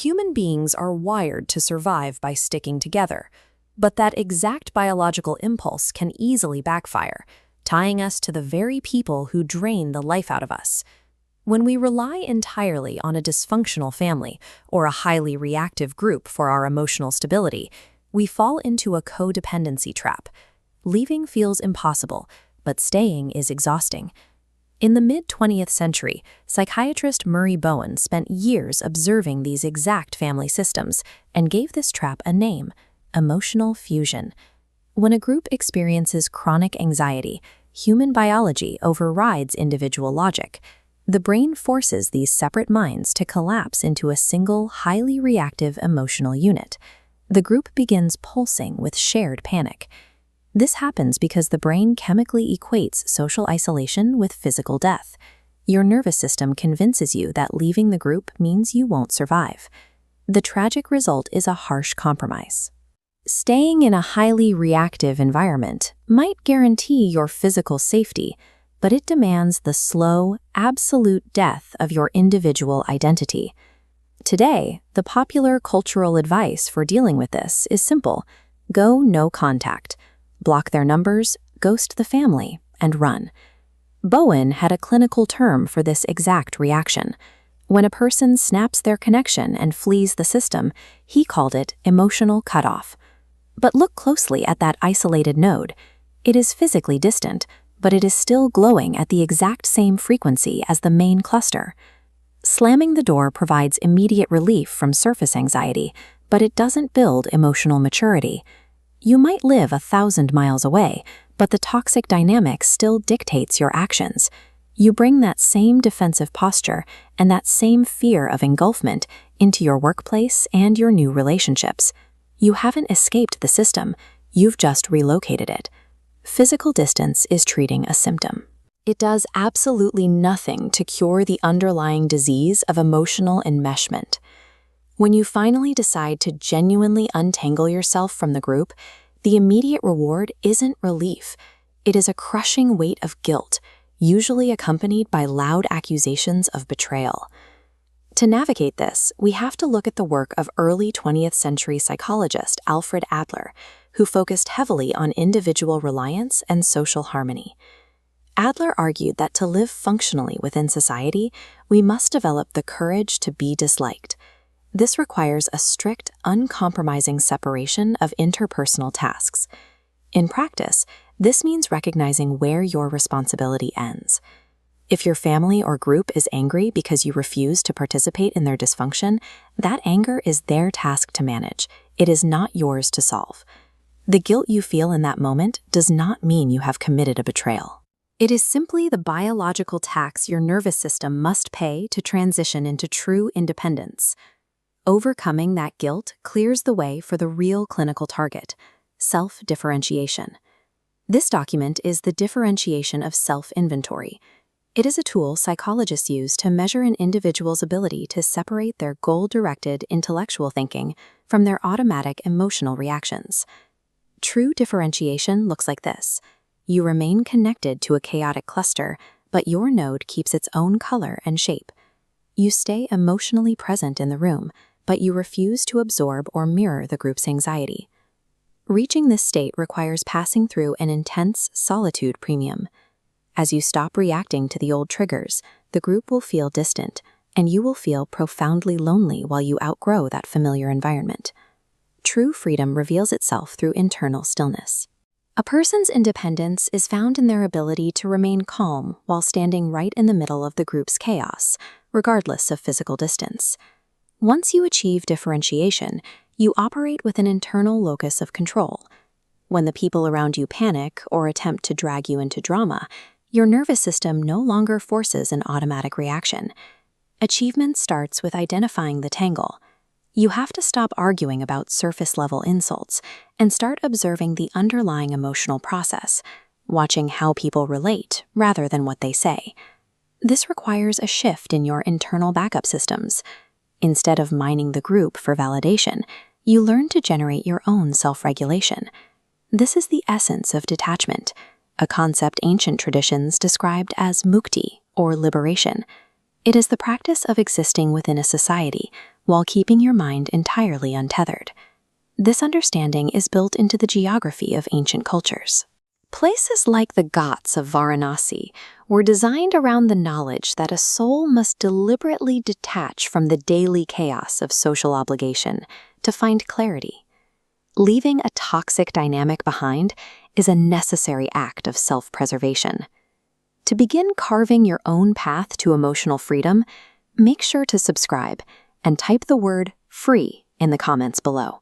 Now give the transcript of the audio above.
Human beings are wired to survive by sticking together, but that exact biological impulse can easily backfire, tying us to the very people who drain the life out of us. When we rely entirely on a dysfunctional family or a highly reactive group for our emotional stability, we fall into a codependency trap. Leaving feels impossible, but staying is exhausting. In the mid-20th century, psychiatrist Murray Bowen spent years observing these exact family systems and gave this trap a name: emotional fusion. When a group experiences chronic anxiety, human biology overrides individual logic. The brain forces these separate minds to collapse into a single, highly reactive emotional unit. The group begins pulsing with shared panic. This happens because the brain chemically equates social isolation with physical death. Your nervous system convinces you that leaving the group means you won't survive. The tragic result is a harsh compromise. Staying in a highly reactive environment might guarantee your physical safety, but it demands the slow, absolute death of your individual identity. Today, the popular cultural advice for dealing with this is simple: go no contact. Block their numbers, ghost the family, and run. Bowen had a clinical term for this exact reaction. When a person snaps their connection and flees the system, he called it emotional cutoff. But look closely at that isolated node. It is physically distant, but it is still glowing at the exact same frequency as the main cluster. Slamming the door provides immediate relief from surface anxiety, but it doesn't build emotional maturity. You might live 1,000 miles away, but the toxic dynamic still dictates your actions. You bring that same defensive posture and that same fear of engulfment into your workplace and your new relationships. You haven't escaped the system, you've just relocated it. Physical distance is treating a symptom. It does absolutely nothing to cure the underlying disease of emotional enmeshment. When you finally decide to genuinely untangle yourself from the group, the immediate reward isn't relief. It is a crushing weight of guilt, usually accompanied by loud accusations of betrayal. To navigate this, we have to look at the work of early 20th century psychologist Alfred Adler, who focused heavily on individual reliance and social harmony. Adler argued that to live functionally within society, we must develop the courage to be disliked. This requires a strict, uncompromising separation of interpersonal tasks. In practice, this means recognizing where your responsibility ends. If your family or group is angry because you refuse to participate in their dysfunction, that anger is their task to manage. It is not yours to solve. The guilt you feel in that moment does not mean you have committed a betrayal. It is simply the biological tax your nervous system must pay to transition into true independence. Overcoming that guilt clears the way for the real clinical target: self-differentiation. This document is the differentiation of self-inventory. It is a tool psychologists use to measure an individual's ability to separate their goal-directed intellectual thinking from their automatic emotional reactions. True differentiation looks like this. You remain connected to a chaotic cluster, but your node keeps its own color and shape. You stay emotionally present in the room, but you refuse to absorb or mirror the group's anxiety. Reaching this state requires passing through an intense solitude premium. As you stop reacting to the old triggers, the group will feel distant, and you will feel profoundly lonely while you outgrow that familiar environment. True freedom reveals itself through internal stillness. A person's independence is found in their ability to remain calm while standing right in the middle of the group's chaos, regardless of physical distance. Once you achieve differentiation, you operate with an internal locus of control. When the people around you panic or attempt to drag you into drama, your nervous system no longer forces an automatic reaction. Achievement starts with identifying the tangle. You have to stop arguing about surface-level insults and start observing the underlying emotional process, watching how people relate rather than what they say. This requires a shift in your internal backup systems. Instead of mining the group for validation, you learn to generate your own self-regulation. This is the essence of detachment, a concept ancient traditions described as mukti, or liberation. It is the practice of existing within a society while keeping your mind entirely untethered. This understanding is built into the geography of ancient cultures. Places like the Ghats of Varanasi were designed around the knowledge that a soul must deliberately detach from the daily chaos of social obligation to find clarity. Leaving a toxic dynamic behind is a necessary act of self-preservation. To begin carving your own path to emotional freedom, make sure to subscribe and type the word "free" in the comments below.